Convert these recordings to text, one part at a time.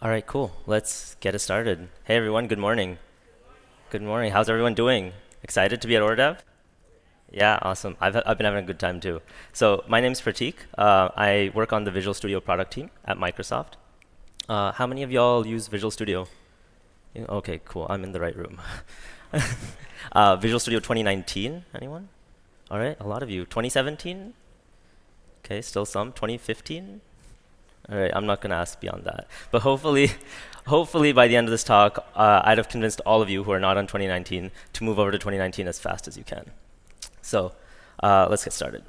All right, cool. Let's get it started. Hey everyone, good morning. Good morning. How's everyone doing? Excited to be at Øredev? Yeah, awesome. I've been having a good time too. So my name's Pratik. I work on the Visual Studio product team at Microsoft. How many of y'all use Visual Studio? Okay, cool. I'm in the right room. Visual Studio 2019, anyone? All right, a lot of you. 2017? Okay, still some. 2015? All right, I'm not going to ask beyond that. But hopefully by the end of this talk, I'd have convinced all of you who are not on 2019 to move over to 2019 as fast as you can. So let's get started.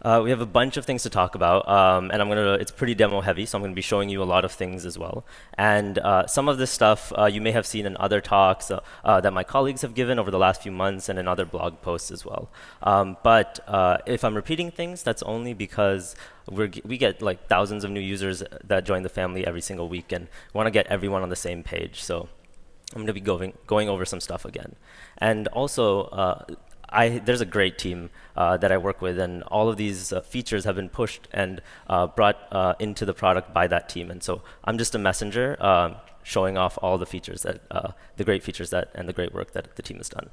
We have a bunch of things to talk about, and it's pretty demo heavy, so I'm gonna be showing you a lot of things as well. And some of this stuff you may have seen in other talks that my colleagues have given over the last few months and in other blog posts as well. But if I'm repeating things, that's only because we get like thousands of new users that join the family every single week, and we want to get everyone on the same page. So I'm going to be going over some stuff again. And also, there's a great team that I work with, and all of these features have been pushed and brought into the product by that team. And so I'm just a messenger showing off all the features the great features and the great work that the team has done.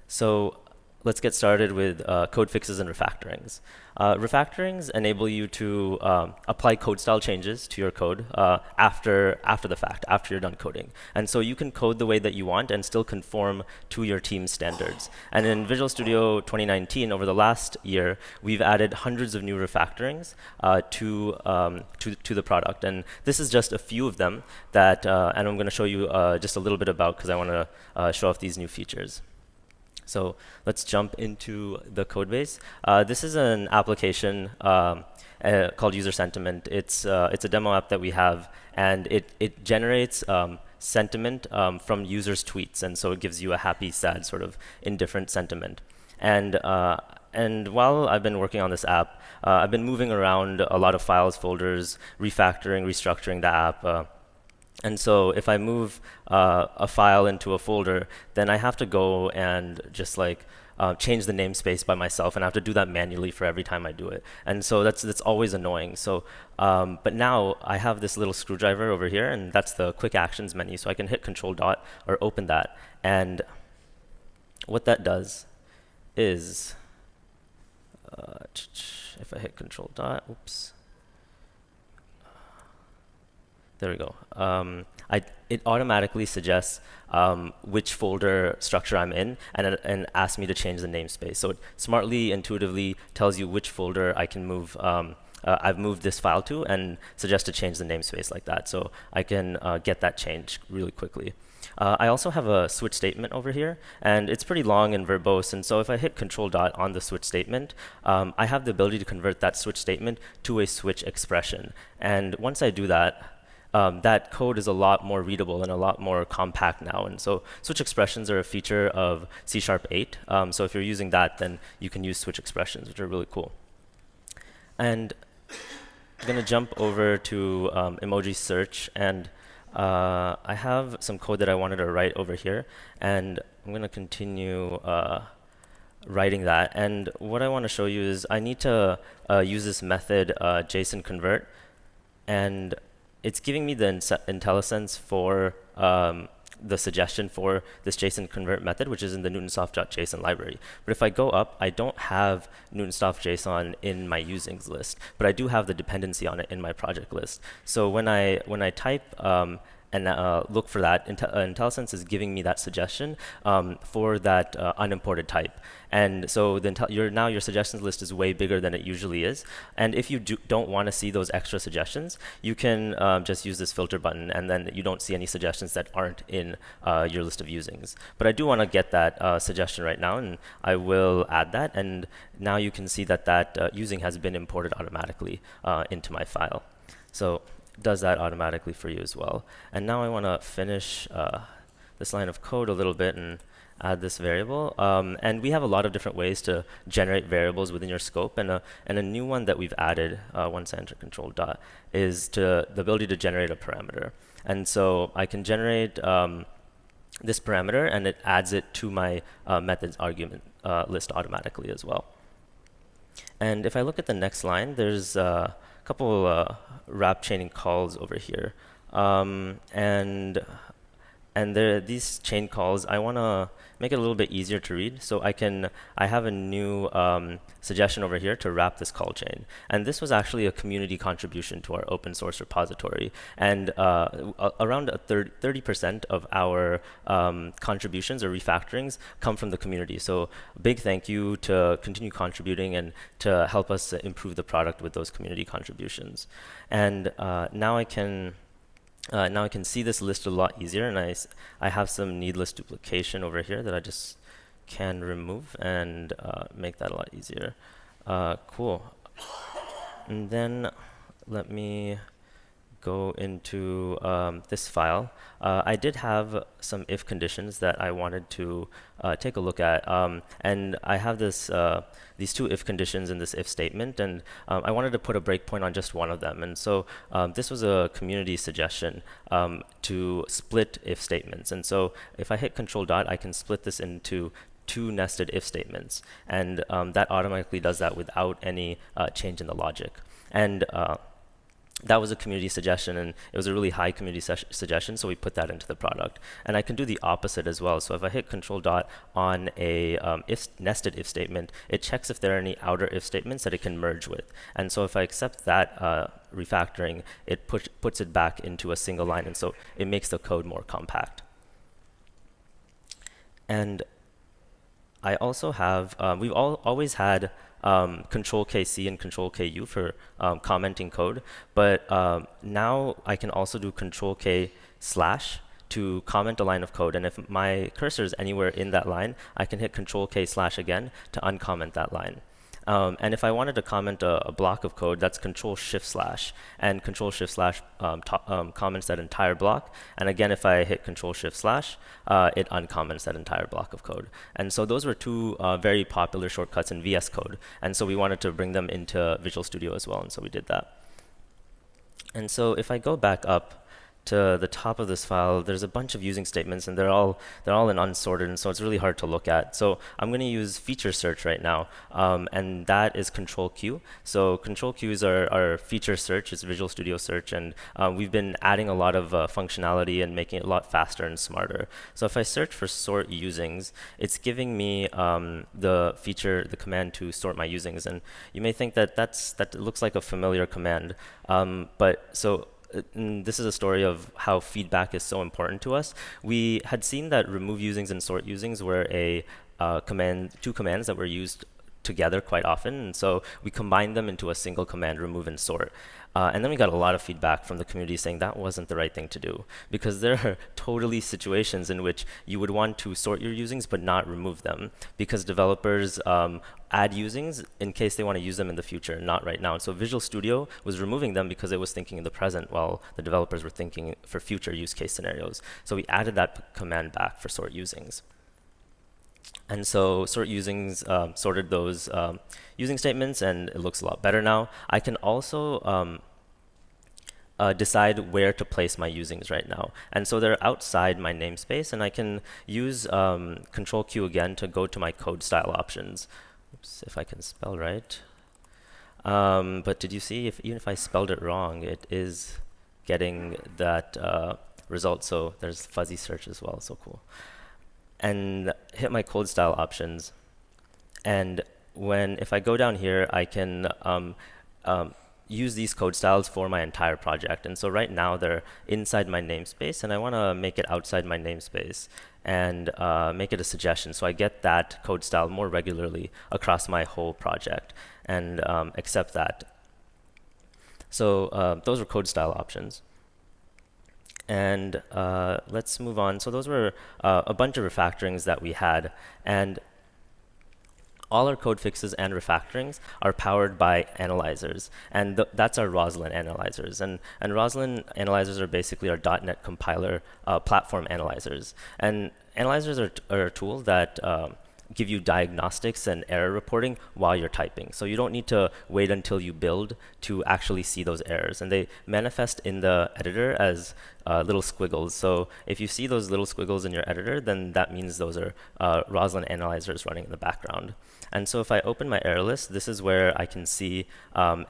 So let's get started with code fixes and refactorings. Refactorings enable you to apply code style changes to your code after the fact, after you're done coding. And so you can code the way that you want and still conform to your team's standards. And in Visual Studio 2019, over the last year, we've added hundreds of new refactorings to the product. And this is just a few of them that, and I'm going to show you just a little bit about because I want to show off these new features. So let's jump into the code base. This is an application called User Sentiment. It's a demo app that we have, and it generates sentiment from users' tweets, and so it gives you a happy, sad, sort of indifferent sentiment. And while I've been working on this app, I've been moving around a lot of files, folders, refactoring, restructuring the app. And so if I move a file into a folder, then I have to go and just like change the namespace by myself, and I have to do that manually for every time I do it. And so that's always annoying. So, but now I have this little screwdriver over here, and that's the quick actions menu. So I can hit Control Dot or open that. And what that does is, if I hit Control Dot, oops. There we go. It automatically suggests which folder structure I'm in, and asks me to change the namespace. So it smartly, intuitively tells you which folder I can move. I've moved this file to, and suggests to change the namespace like that. So I can get that change really quickly. I also have a switch statement over here, and it's pretty long and verbose. And so if I hit Control Dot on the switch statement, I have the ability to convert that switch statement to a switch expression. And once I do that, that code is a lot more readable and a lot more compact now. And so switch expressions are a feature of C# 8. So if you're using that, then you can use switch expressions, which are really cool. And I'm going to jump over to emoji search. And I have some code that I wanted to write over here. And I'm going to continue writing that. And what I want to show you is I need to use this method, JSON convert. And it's giving me the IntelliSense for the suggestion for this JSON convert method, which is in the newtonsoft.json library. But if I go up, I don't have newtonsoft.json in my usings list, but I do have the dependency on it in my project list. So when I type and look for that, IntelliSense is giving me that suggestion for that unimported type. And so now your suggestions list is way bigger than it usually is. And if you don't want to see those extra suggestions, you can just use this filter button, and then you don't see any suggestions that aren't in your list of usings. But I do want to get that suggestion right now, and I will add that. And now you can see that using has been imported automatically into my file. So does that automatically for you as well. And now I want to finish this line of code a little bit and add this variable. And we have a lot of different ways to generate variables within your scope. And a new one that we've added once I enter Control Dot is the ability to generate a parameter. And so I can generate this parameter, and it adds it to my methods argument list automatically as well. And if I look at the next line, there's wrap chaining calls over here. And these chain calls, I want to make it a little bit easier to read. So I have a new suggestion over here to wrap this call chain. And this was actually a community contribution to our open source repository. And around 30% of our contributions or refactorings come from the community. So big thank you to continue contributing and to help us improve the product with those community contributions. And now I can see this list a lot easier, and I have some needless duplication over here that I just can remove and make that a lot easier. Cool. And then let me go into this file. I did have some if conditions that I wanted to take a look at, and I have these two if conditions in this if statement, and I wanted to put a breakpoint on just one of them. And so this was a community suggestion to split if statements. And so if I hit Control Dot, I can split this into two nested if statements, and that automatically does that without any change in the logic. And that was a community suggestion, and it was a really high community suggestion, so we put that into the product. And I can do the opposite as well. So if I hit Control Dot on a nested if statement, it checks if there are any outer if statements that it can merge with. And so if I accept that refactoring, it puts it back into a single line, and so it makes the code more compact. And I also have, we've always had Control KC and Control KU for commenting code, but now I can also do Control K/ to comment a line of code. And if my cursor is anywhere in that line, I can hit Control K/ again to uncomment that line. And if I wanted to comment a block of code, that's Control Shift/, and Control Shift/ comments that entire block. And again, if I hit Control Shift/, it uncomments that entire block of code. And so those were two very popular shortcuts in VS Code. And so we wanted to bring them into Visual Studio as well, and so we did that. And so if I go back up to the top of this file, there's a bunch of using statements, and they're all in unsorted, and so it's really hard to look at. So I'm going to use feature search right now, and that is Control Q. So Control Q is our feature search. It's Visual Studio Search, and we've been adding a lot of functionality and making it a lot faster and smarter. So if I search for sort usings, it's giving me the command to sort my usings, and you may think that looks like a familiar command, but so. This is a story of how feedback is so important to us. We had seen that remove usings and sort usings were two commands that were used together quite often, and so we combined them into a single command, remove and sort. And then we got a lot of feedback from the community saying that wasn't the right thing to do, because there are totally situations in which you would want to sort your usings but not remove them, because developers add usings in case they want to use them in the future, not right now. And so Visual Studio was removing them because it was thinking in the present while the developers were thinking for future use case scenarios. So we added that command back for sort usings. And so sort usings sorted those using statements, and it looks a lot better now. I can also decide where to place my usings right now. And so they're outside my namespace, and I can use Control Q again to go to my code style options. Oops, if I can spell right. But did you see, even if I spelled it wrong, it is getting that result. So there's fuzzy search as well, so cool. And hit my code style options. And if I go down here, I can use these code styles for my entire project. And so right now they're inside my namespace, and I want to make it outside my namespace and make it a suggestion, so I get that code style more regularly across my whole project and accept that. So those were code style options. And let's move on. So those were a bunch of refactorings that we had, and all our code fixes and refactorings are powered by analyzers, and that's our Roslyn analyzers. And Roslyn analyzers are basically our .NET compiler platform analyzers. And analyzers are a tool that give you diagnostics and error reporting while you're typing. So you don't need to wait until you build to actually see those errors. And they manifest in the editor as little squiggles. So if you see those little squiggles in your editor, then that means those are Roslyn analyzers running in the background. And so if I open my error list, this is where I can see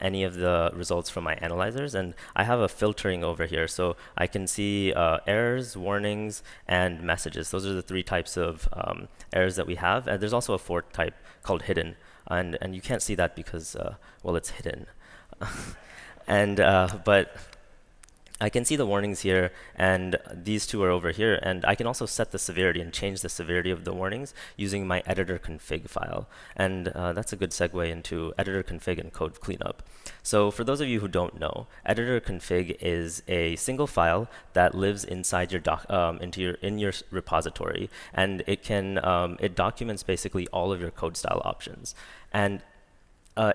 any of the results from my analyzers. And I have a filtering over here. So I can see errors, warnings, and messages. Those are the 3 types of errors that we have. And there's also a 4th type called hidden. And you can't see that because, well, it's hidden. But I can see the warnings here, and these 2 are over here. And I can also set the severity and change the severity of the warnings using my EDITORCONFIG file. And that's a good segue into EDITORCONFIG and code cleanup. So for those of you who don't know, EDITORCONFIG is a single file that lives inside your in your repository, and it documents basically all of your code style options. And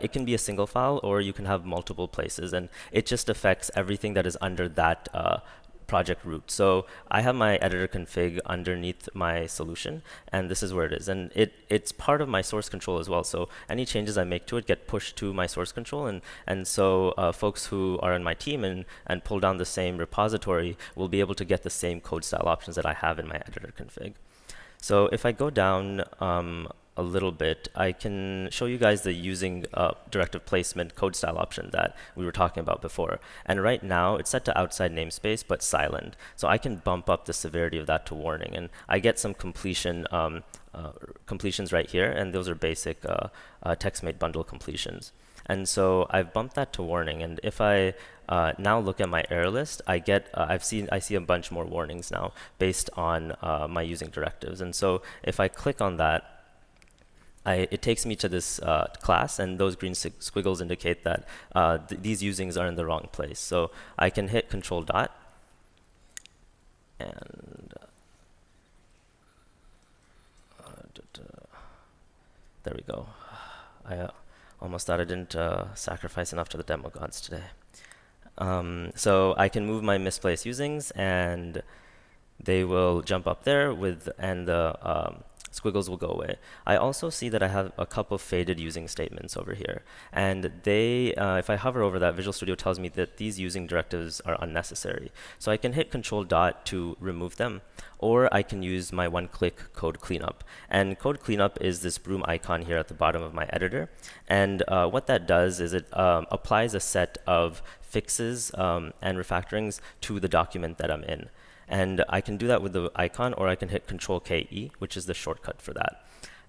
it can be a single file, or you can have multiple places, and it just affects everything that is under that project root. So I have my editor config underneath my solution, and this is where it is. And it's part of my source control as well. So any changes I make to it get pushed to my source control, and so folks who are in my team and pull down the same repository will be able to get the same code style options that I have in my editor config. So if I go down a little bit, I can show you guys the using directive placement code style option that we were talking about before. And right now, it's set to outside namespace, but silent. So I can bump up the severity of that to warning. And I get some completions right here, and those are basic TextMate bundle completions. And so I've bumped that to warning. And if I now look at my error list, I see a bunch more warnings now based on my using directives. And so if I click on that, it takes me to this class, and those green squiggles indicate that these usings are in the wrong place. So I can hit Control dot, and there we go. I almost thought I didn't sacrifice enough to the demo gods today. So I can move my misplaced usings, and they will jump up there and the squiggles will go away. I also see that I have a couple of faded using statements over here. And if I hover over that, Visual Studio tells me that these using directives are unnecessary. So I can hit Control dot to remove them, or I can use my one-click code cleanup. And code cleanup is this broom icon here at the bottom of my editor. And what that does is it applies a set of fixes and refactorings to the document that I'm in. And I can do that with the icon, or I can hit Control-K-E, which is the shortcut for that.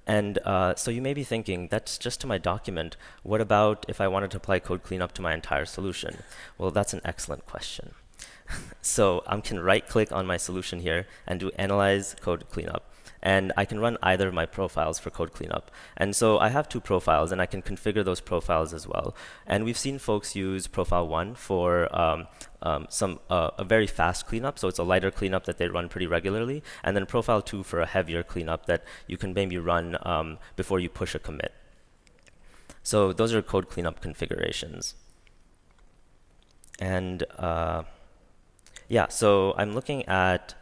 And so you may be thinking, that's just to my document. What about if I wanted to apply code cleanup to my entire solution? Well, that's an excellent question. So I can right-click on my solution here and do Analyze Code Cleanup. And I can run either of my profiles for code cleanup. And so I have 2 profiles, and I can configure those profiles as well. And we've seen folks use profile 1 for a very fast cleanup, so it's a lighter cleanup that they run pretty regularly, and then profile 2 for a heavier cleanup that you can maybe run before you push a commit. So those are code cleanup configurations. And yeah, so I'm looking at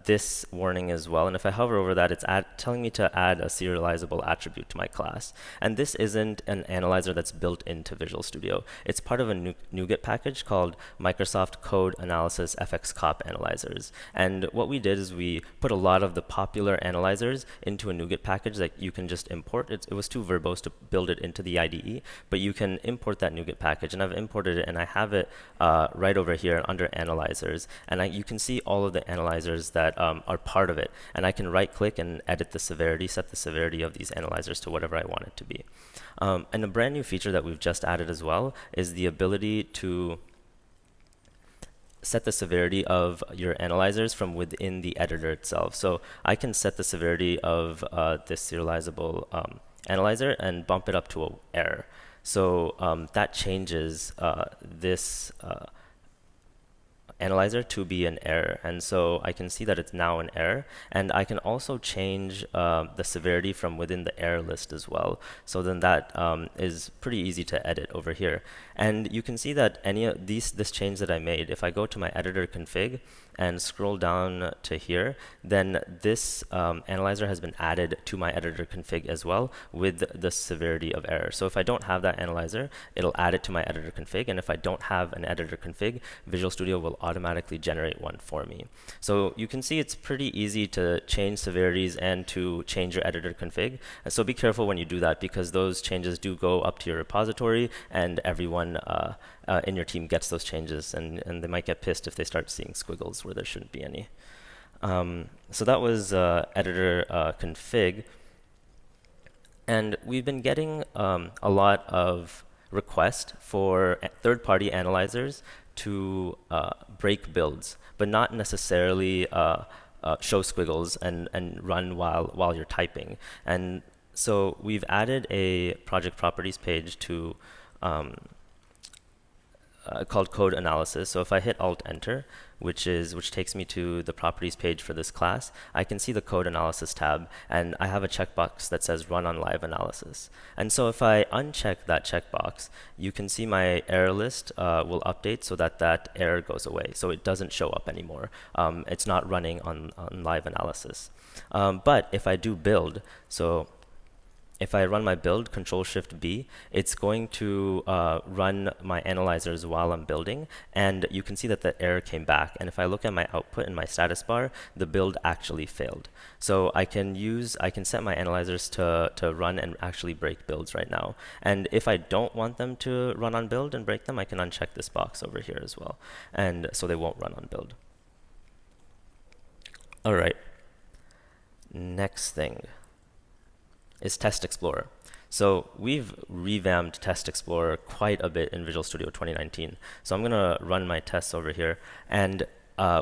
this warning as well, and if I hover over that, it's telling me to add a serializable attribute to my class. And this isn't an analyzer that's built into Visual Studio. It's part of a NuGet package called Microsoft Code Analysis FXCOP Analyzers. And what we did is we put a lot of the popular analyzers into a NuGet package that you can just import. It was too verbose to build it into the IDE, but you can import that NuGet package, and I've imported it, and I have it right over here under analyzers, and you can see all of the analyzers that are part of it, and I can right-click and edit the severity, set the severity of these analyzers to whatever I want it to be. And a brand new feature that we've just added as well is the ability to set the severity of your analyzers from within the editor itself. So I can set the severity of this serializable analyzer and bump it up to an error. So that changes this analyzer to be an error. And so I can see that it's now an error. And I can also change the severity from within the error list as well. So then that is pretty easy to edit over here. And you can see that any of this change that I made, if I go to my editor config and scroll down to here, then this analyzer has been added to my editor config as well with the severity of error. So if I don't have that analyzer, it'll add it to my editor config. And if I don't have an editor config, Visual Studio will automatically generate one for me. So you can see it's pretty easy to change severities and to change your editor config. And so be careful when you do that, because those changes do go up to your repository, and everyone in your team gets those changes, and they might get pissed if they start seeing squiggles where there shouldn't be any. So that was editor config. And we've been getting a lot of requests for third-party analyzers to break builds, but not necessarily show squiggles and run while you're typing. And so we've added a project properties page to called code analysis. So if I hit Alt-Enter, which takes me to the properties page for this class, I can see the code analysis tab, and I have a checkbox that says run on live analysis. And so if I uncheck that checkbox, you can see my error list will update so that error goes away. So it doesn't show up anymore. It's not running on live analysis. But if I do build, so if I run my build, Control-Shift-B, it's going to run my analyzers while I'm building, and you can see that the error came back. And if I look at my output in my status bar, the build actually failed. So I can set my analyzers to run and actually break builds right now. And if I don't want them to run on build and break them, I can uncheck this box over here as well. And so they won't run on build. All right. Next thing is Test Explorer. So we've revamped Test Explorer quite a bit in Visual Studio 2019. So I'm going to run my tests over here. And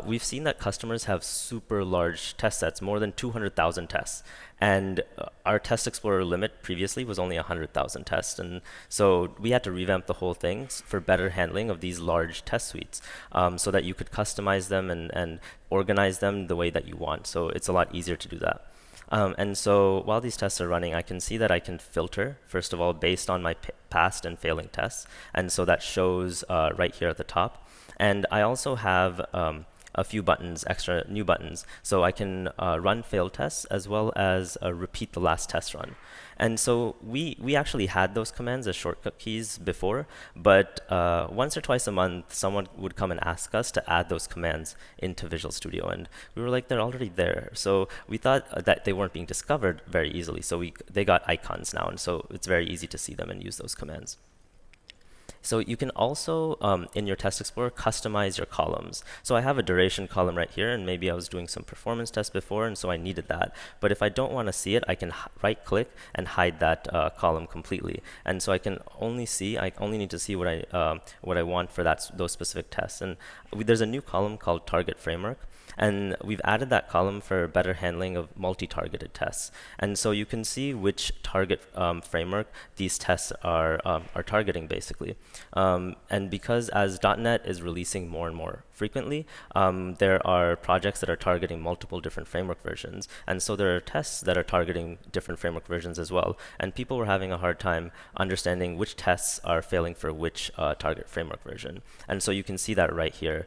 we've seen that customers have super large test sets, more than 200,000 tests. And our Test Explorer limit previously was only 100,000 tests. And so we had to revamp the whole thing for better handling of these large test suites, so that you could customize them and organize them the way that you want. So it's a lot easier to do that. And so while these tests are running, I can see that I can filter, first of all, based on my past and failing tests. And so that shows right here at the top. And I also have a few buttons, extra new buttons. So I can run failed tests as well as repeat the last test run. And so we actually had those commands as shortcut keys before, but once or twice a month, someone would come and ask us to add those commands into Visual Studio. And we were like, they're already there. So we thought that they weren't being discovered very easily. So they got icons now. And so it's very easy to see them and use those commands. So you can also, in your Test Explorer, customize your columns. So I have a duration column right here, and maybe I was doing some performance tests before, and so I needed that. But if I don't want to see it, I can right-click and hide that column completely. And so I only need to see what I want for those specific tests. And there's a new column called Target Framework. And we've added that column for better handling of multi-targeted tests. And so you can see which target framework these tests are targeting, basically. And because as .NET is releasing more and more frequently, there are projects that are targeting multiple different framework versions. And so there are tests that are targeting different framework versions as well. And people were having a hard time understanding which tests are failing for which target framework version. And so you can see that right here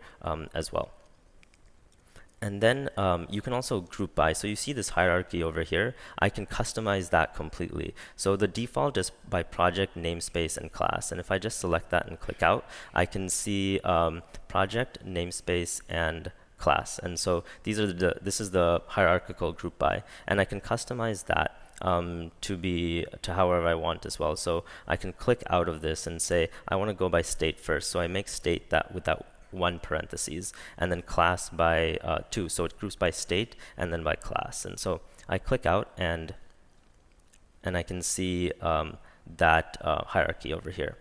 as well. And then you can also group by. So you see this hierarchy over here. I can customize that completely. So the default is by project, namespace, and class. And if I just select that and click out, I can see project, namespace, and class. And so this is the hierarchical group by. And I can customize that to however I want as well. So I can click out of this and say, I want to go by state first. So I make state that with that one parentheses, and then class by 2. So it groups by state and then by class. And so I click out, and I can see that hierarchy over here.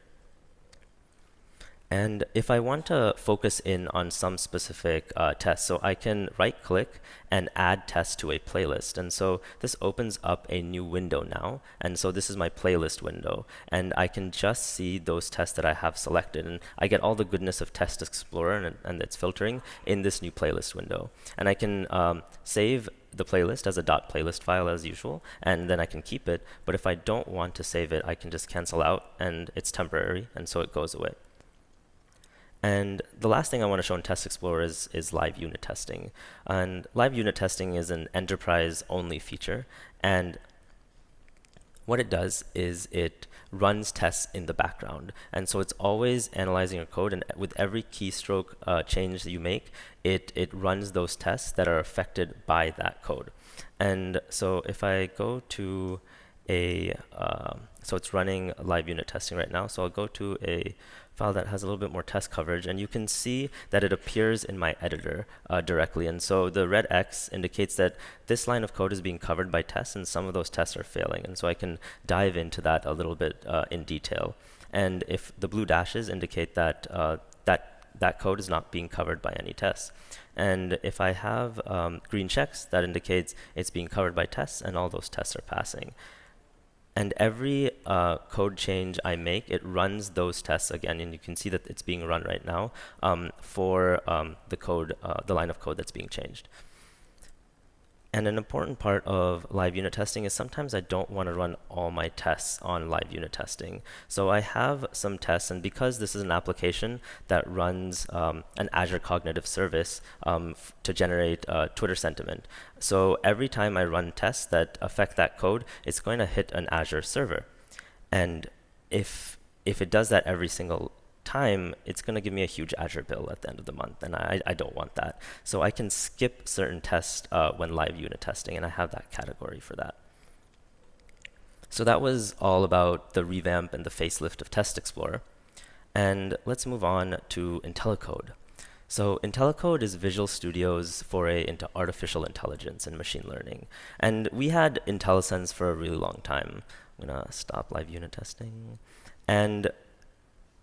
And if I want to focus in on some specific test, so I can right-click and add tests to a playlist. And so this opens up a new window now. And so this is my playlist window. And I can just see those tests that I have selected. And I get all the goodness of Test Explorer and its filtering in this new playlist window. And I can save the playlist as a .playlist file as usual, and then I can keep it. But if I don't want to save it, I can just cancel out, and it's temporary, and so it goes away. And the last thing I want to show in Test Explorer is live unit testing. And live unit testing is an enterprise-only feature. And what it does is it runs tests in the background. And so it's always analyzing your code. And with every keystroke change that you make, it runs those tests that are affected by that code. And so if I go to so it's running live unit testing right now. So I'll go to a file that has a little bit more test coverage, and you can see that it appears in my editor directly. And so the red X indicates that this line of code is being covered by tests, and some of those tests are failing. And so I can dive into that a little bit in detail. And if the blue dashes indicate that that code is not being covered by any tests. And if I have green checks, that indicates it's being covered by tests, and all those tests are passing. And every code change I make, it runs those tests again, and you can see that it's being run right now for the line of code that's being changed. And an important part of live unit testing is sometimes I don't want to run all my tests on live unit testing. So I have some tests, and because this is an application that runs an Azure Cognitive Service to generate Twitter sentiment. So every time I run tests that affect that code, it's going to hit an Azure server. And if it does that every single time, it's going to give me a huge Azure bill at the end of the month, and I don't want that. So I can skip certain tests when live unit testing, and I have that category for that. So that was all about the revamp and the facelift of Test Explorer. And let's move on to Intellicode. So Intellicode is Visual Studio's foray into artificial intelligence and machine learning. And we had IntelliSense for a really long time. I'm going to stop live unit testing. And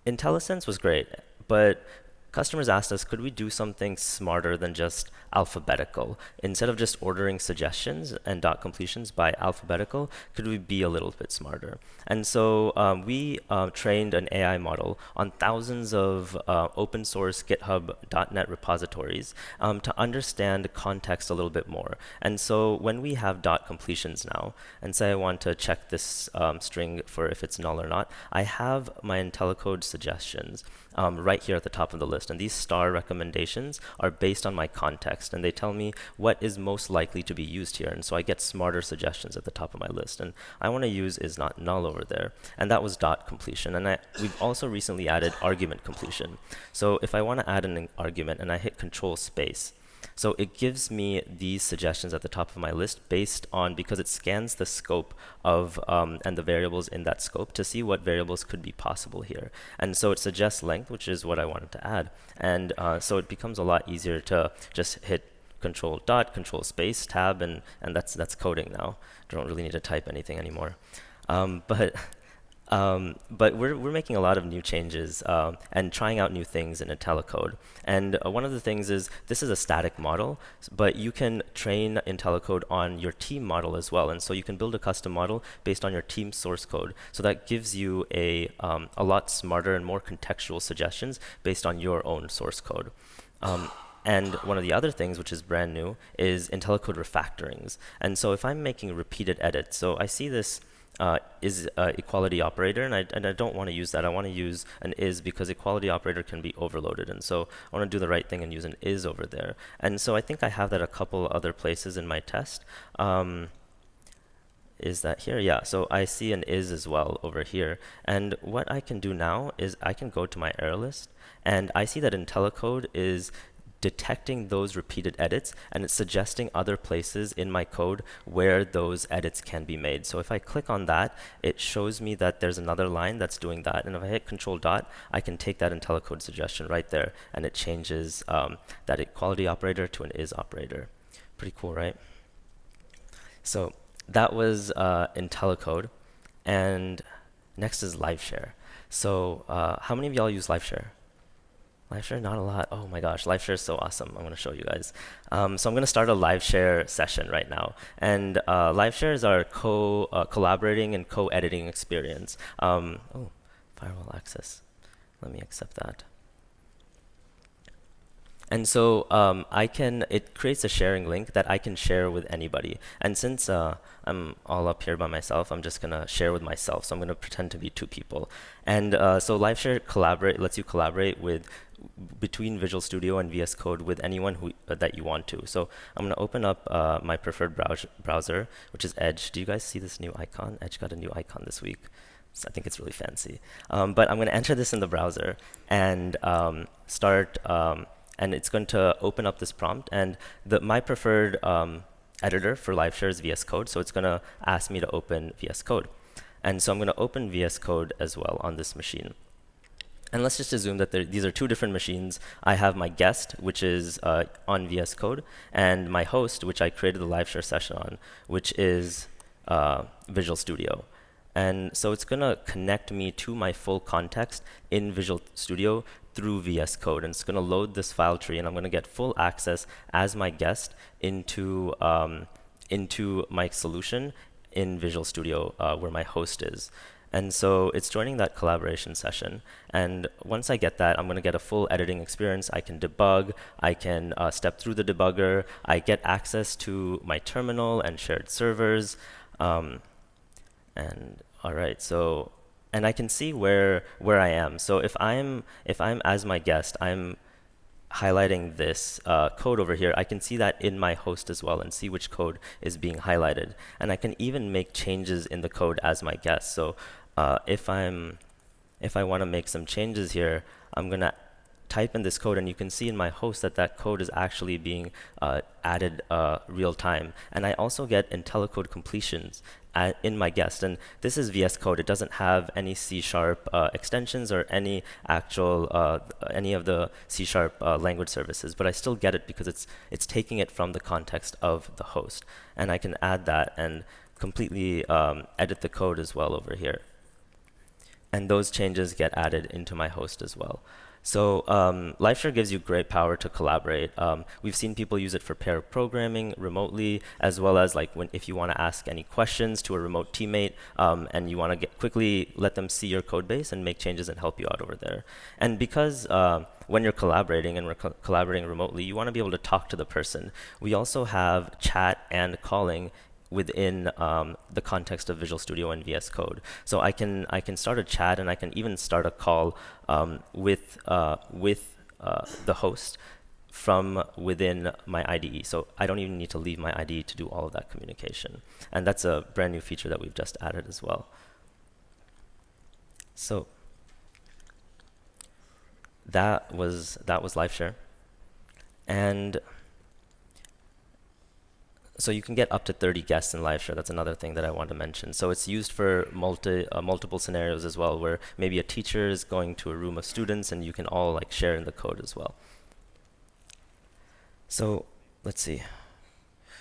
IntelliSense was great, but customers asked us, could we do something smarter than just alphabetical? Instead of just ordering suggestions and dot completions by alphabetical, could we be a little bit smarter? And so we trained an AI model on thousands of open source GitHub .NET repositories to understand context a little bit more. And so when we have dot completions now, and say I want to check this string for if it's null or not, I have my IntelliCode suggestions right here at the top of the list. And these star recommendations are based on my context, and they tell me what is most likely to be used here. And so I get smarter suggestions at the top of my list. And I want to use is not null over there. And that was dot completion. And we've also recently added argument completion. So if I want to add an argument and I hit Control space, so it gives me these suggestions at the top of my list based on, because it scans the scope of and the variables in that scope to see what variables could be possible here. And so it suggests length, which is what I wanted to add. And so it becomes a lot easier to just hit Control dot, Control space, tab, and that's coding now. I don't really need to type anything anymore. But we're making a lot of new changes and trying out new things in IntelliCode. And one of the things is this is a static model, but you can train IntelliCode on your team model as well. And so you can build a custom model based on your team source code. So that gives you a lot smarter and more contextual suggestions based on your own source code. And one of the other things, which is brand new, is IntelliCode refactorings. And so if I'm making repeated edits, so I see this is equality operator, and I don't want to use that. I want to use an is, because equality operator can be overloaded, and so I want to do the right thing and use an is over there. And so I think I have that a couple other places in my test. Is that here? Yeah, so I see an is as well over here. And what I can do now is I can go to my error list, and I see that IntelliCode is detecting those repeated edits, and it's suggesting other places in my code where those edits can be made. So if I click on that, it shows me that there's another line that's doing that. And if I hit Control dot, I can take that IntelliCode suggestion right there, and it changes that equality operator to an is operator. Pretty cool, right? So that was IntelliCode. And next is LiveShare. So how many of y'all use LiveShare? Live share, not a lot. Oh my gosh, live share is so awesome. I'm going to show you guys. So I'm going to start a live share session right now. And live shares are collaborating and co-editing experience. Oh, firewall access. Let me accept that. And so it creates a sharing link that I can share with anybody. And since I'm all up here by myself, I'm just gonna share with myself. So I'm gonna pretend to be two people. And so LiveShare lets you collaborate between Visual Studio and VS Code with anyone that you want to. So I'm gonna open up my preferred browser, which is Edge. Do you guys see this new icon? Edge got a new icon this week. So I think it's really fancy. But I'm gonna enter this in the browser and start. And it's going to open up this prompt. And my preferred editor for LiveShare is VS Code, so it's going to ask me to open VS Code. And so I'm going to open VS Code as well on this machine. And let's just assume that these are two different machines. I have my guest, which is on VS Code, and my host, which I created the LiveShare session on, which is Visual Studio. And so it's going to connect me to my full context in Visual Studio through VS Code. And it's going to load this file tree, and I'm going to get full access as my guest into my solution in Visual Studio where my host is. And so it's joining that collaboration session. And once I get that, I'm going to get a full editing experience. I can debug. I can step through the debugger. I get access to my terminal and shared servers. And all right, so and I can see where I am. So if I'm as my guest, I'm highlighting this code over here. I can see that in my host as well and see which code is being highlighted. And I can even make changes in the code as my guest. So if I want to make some changes here, I'm gonna type in this code, and you can see in my host that that code is actually being added real time. And I also get Intellicode completions in my guest. And this is VS Code. It doesn't have any C# extensions or any actual any of the C# language services, but I still get it because it's taking it from the context of the host. And I can add that and completely edit the code as well over here. And those changes get added into my host as well. So LiveShare gives you great power to collaborate. We've seen people use it for pair programming remotely, as well as like if you want to ask any questions to a remote teammate and you want to quickly let them see your code base and make changes and help you out over there. And because when you're collaborating and we're collaborating remotely, you want to be able to talk to the person. We also have chat and calling within the context of Visual Studio and VS Code. So I can start a chat, and I can even start a call with the host from within my IDE. So I don't even need to leave my IDE to do all of that communication. And that's a brand new feature that we've just added as well. So that was LiveShare. And so you can get up to 30 guests in LiveShare. That's another thing that I want to mention. So it's used for multiple scenarios as well, where maybe a teacher is going to a room of students and you can all like share in the code as well. So let's see.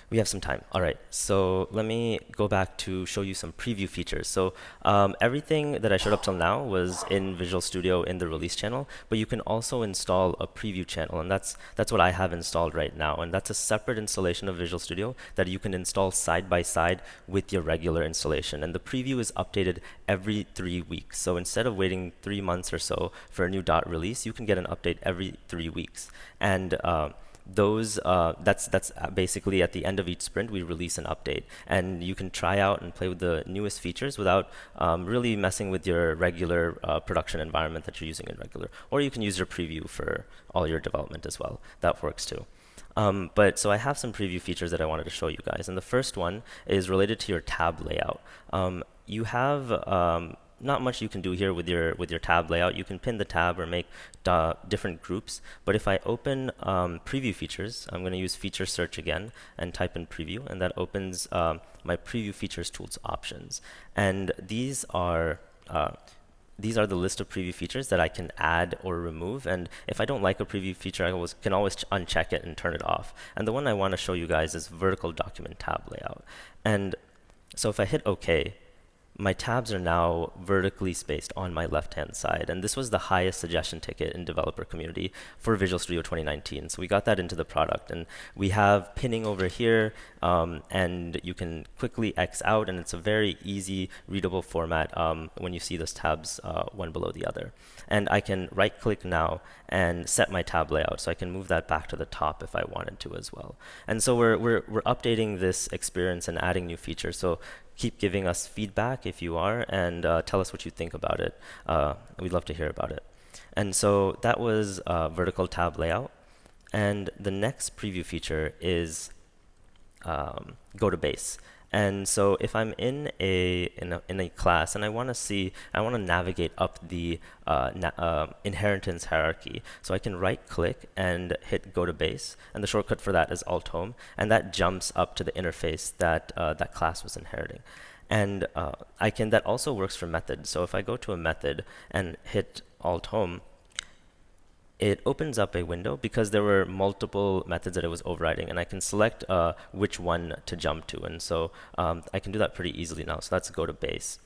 We have some time. All right, so let me go back to show you some preview features. So everything that I showed up till now was in Visual Studio in the release channel, but you can also install a preview channel, and that's what I have installed right now. And that's a separate installation of Visual Studio that you can install side by side with your regular installation. And the preview is updated every 3 weeks. So instead of waiting 3 months or so for a new dot release, you can get an update every 3 weeks. And that's basically at the end of each sprint we release an update, and you can try out and play with the newest features without really messing with your regular production environment that you're using in regular, or you can use your preview for all your development as well. That works too. So I have some preview features that I wanted to show you guys, and the first one is related to your tab layout. You have not much you can do here with your tab layout. You can pin the tab or make different groups. But if I open preview features, I'm going to use feature search again and type in preview, and that opens my preview features tools options. And these are the list of preview features that I can add or remove. And if I don't like a preview feature, I can always uncheck it and turn it off. And the one I want to show you guys is vertical document tab layout. And so if I hit OK, my tabs are now vertically spaced on my left-hand side. And this was the highest suggestion ticket in developer community for Visual Studio 2019. So we got that into the product. And we have pinning over here, and you can quickly X out, and it's a very easy, readable format when you see those tabs one below the other. And I can right-click now and set my tab layout. So I can move that back to the top if I wanted to as well. And so we're updating this experience and adding new features. So keep giving us feedback if you are, and tell us what you think about it. We'd love to hear about it. And so that was vertical tab layout. And the next preview feature is go to base. And so if I'm in a class and I want to navigate up the inheritance hierarchy, so I can right-click and hit go to base, and the shortcut for that is Alt-Home, and that jumps up to the interface that that class was inheriting. And that also works for methods. So if I go to a method and hit Alt-Home, it opens up a window because there were multiple methods that it was overriding, and I can select which one to jump to. And so I can do that pretty easily now. So that's go to base.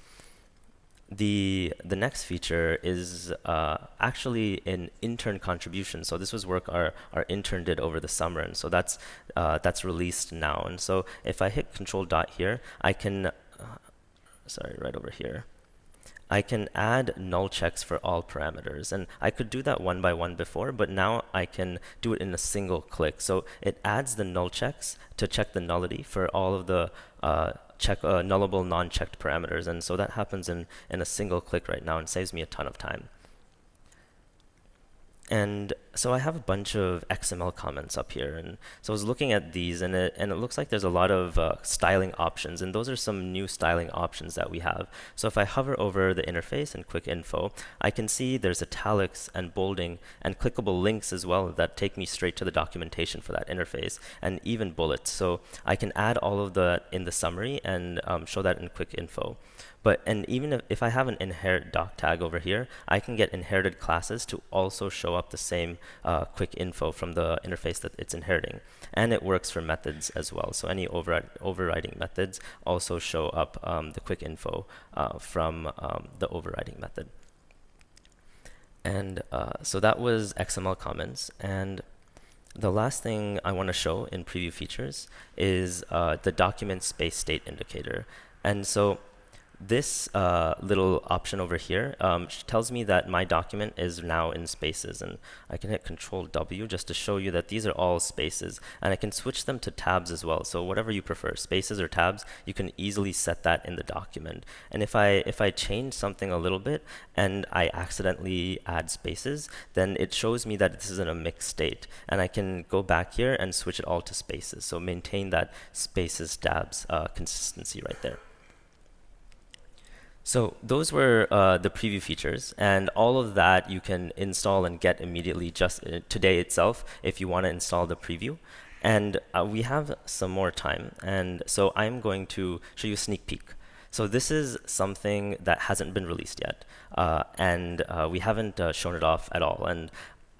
The next feature is actually an intern contribution. So this was work our intern did over the summer, and so that's released now. And so if I hit Control Dot here, I can right over here, I can add null checks for all parameters. And I could do that one by one before, but now I can do it in a single click. So it adds the null checks to check the nullity for all of the nullable non-checked parameters. And so that happens in a single click right now and saves me a ton of time. And so I have a bunch of XML comments up here, and so I was looking at these, and it looks like there's a lot of styling options, and those are some new styling options that we have. So if I hover over the interface and quick info, I can see there's italics and bolding and clickable links as well that take me straight to the documentation for that interface, and even bullets. So I can add all of that in the summary and show that in quick info. And even if I have an inherit doc tag over here, I can get inherited classes to also show up the same quick info from the interface that it's inheriting. And it works for methods as well. So any overriding methods also show up the quick info from the overriding method. And so that was XML comments. And the last thing I want to show in preview features is the document space state indicator. And so this little option over here tells me that my document is now in spaces, and I can hit Control W just to show you that these are all spaces, and I can switch them to tabs as well. So whatever you prefer, spaces or tabs, you can easily set that in the document. And if I change something a little bit and I accidentally add spaces, then it shows me that this is in a mixed state, and I can go back here and switch it all to spaces. So maintain that spaces tabs consistency right there. So those were the preview features, and all of that you can install and get immediately just today itself if you want to install the preview. And we have some more time, and so I'm going to show you a sneak peek. So this is something that hasn't been released yet, and we haven't shown it off at all. And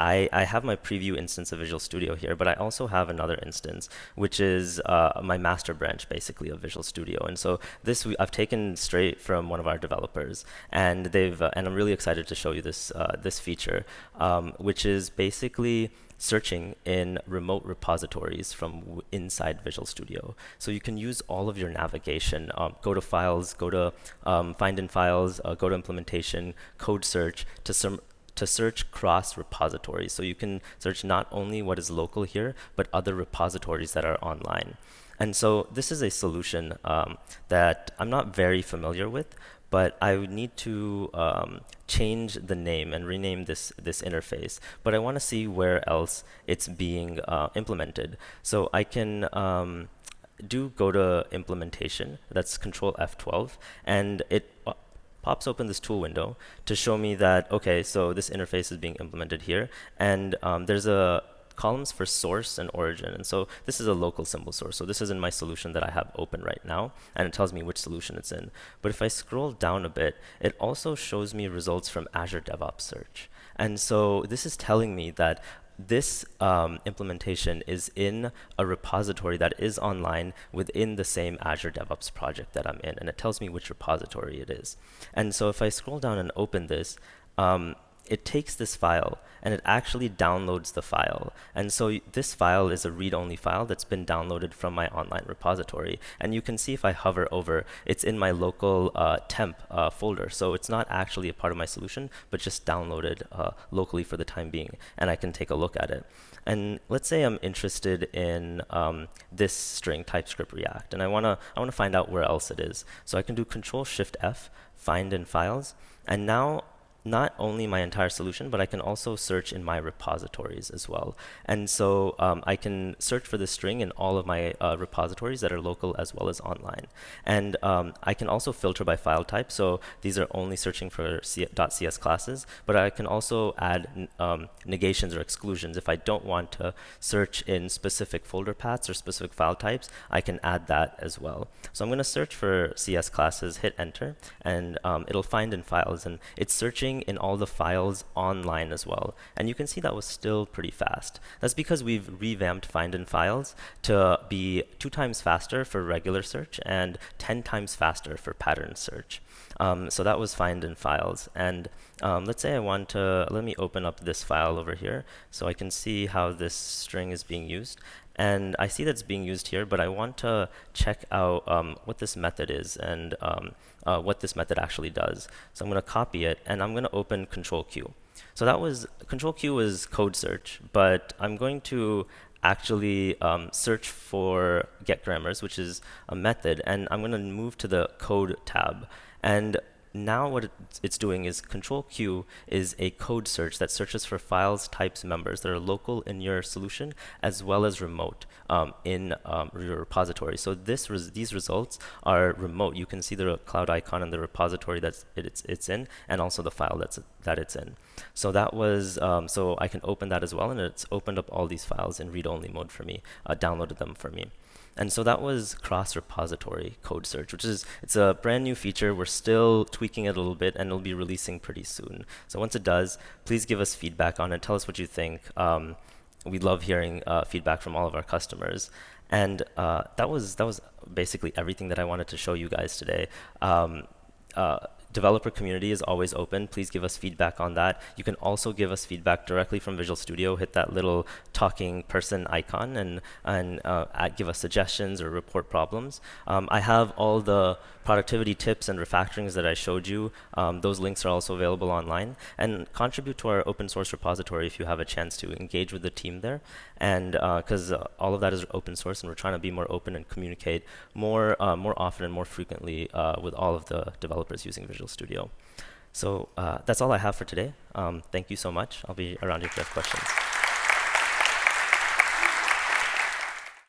I have my preview instance of Visual Studio here, but I also have another instance, which is my master branch, basically, of Visual Studio. And so this I've taken straight from one of our developers, and and I'm really excited to show you this this feature, which is basically searching in remote repositories from inside Visual Studio. So you can use all of your navigation, go to files, go to find in files, go to implementation, code search to search cross repositories. So you can search not only what is local here, but other repositories that are online. And so this is a solution that I'm not very familiar with, but I would need to change the name and rename this interface. But I want to see where else it's being implemented. So I can go to implementation, that's Control F12, and it pops open this tool window to show me that, okay, so this interface is being implemented here, and there's columns for source and origin. And so this is a local symbol source. So this is in my solution that I have open right now, and it tells me which solution it's in. But if I scroll down a bit, it also shows me results from Azure DevOps Search. And so this is telling me that this implementation is in a repository that is online within the same Azure DevOps project that I'm in, and it tells me which repository it is. And so if I scroll down and open this, it takes this file and it actually downloads the file. And so this file is a read-only file that's been downloaded from my online repository. And you can see if I hover over, it's in my local temp folder. So it's not actually a part of my solution, but just downloaded locally for the time being. And I can take a look at it. And let's say I'm interested in this string, TypeScript React, and I wanna find out where else it is. So I can do Control-Shift-F, find in files, and now not only my entire solution, but I can also search in my repositories as well. And so I can search for this string in all of my repositories that are local as well as online. And I can also filter by file type. So these are only searching for .cs classes, but I can also add negations or exclusions. If I don't want to search in specific folder paths or specific file types, I can add that as well. So I'm going to search for CS classes, hit enter, and it'll find in files. And it's searching in all the files online as well. And you can see that was still pretty fast. That's because we've revamped find in files to be 2 times faster for regular search and 10 times faster for pattern search. So that was find in files. And let's say I want to, let me open up this file over here so I can see how this string is being used. And I see that it's being used here, but I want to check out what this method is and what this method actually does. So I'm going to copy it, and I'm going to open Control Q. So that was, Control Q was code search, but I'm going to actually search for getGrammars, which is a method, and I'm going to move to the code tab. And now what it's doing is Control Q is a code search that searches for files, types, members that are local in your solution as well as remote in your repository. So these results are remote. You can see the cloud icon in the repository that it's in, and also the file that it's in. So that was so I can open that as well, and it's opened up all these files in read-only mode for me, downloaded them for me. And so that was cross-repository code search, it's a brand new feature. We're still tweaking it a little bit, and it'll be releasing pretty soon. So once it does, please give us feedback on it. Tell us what you think. We love hearing feedback from all of our customers. And that was basically everything that I wanted to show you guys today. Developer community is always open. Please give us feedback on that. You can also give us feedback directly from Visual Studio. Hit that little talking person icon and give us suggestions or report problems. I have all the productivity tips and refactorings that I showed you. Those links are also available online. And contribute to our open source repository if you have a chance to engage with the team there. And because all of that is open source, and we're trying to be more open and communicate more often and more frequently with all of the developers using Visual Studio. So that's all I have for today. Thank you so much. I'll be around if you have questions.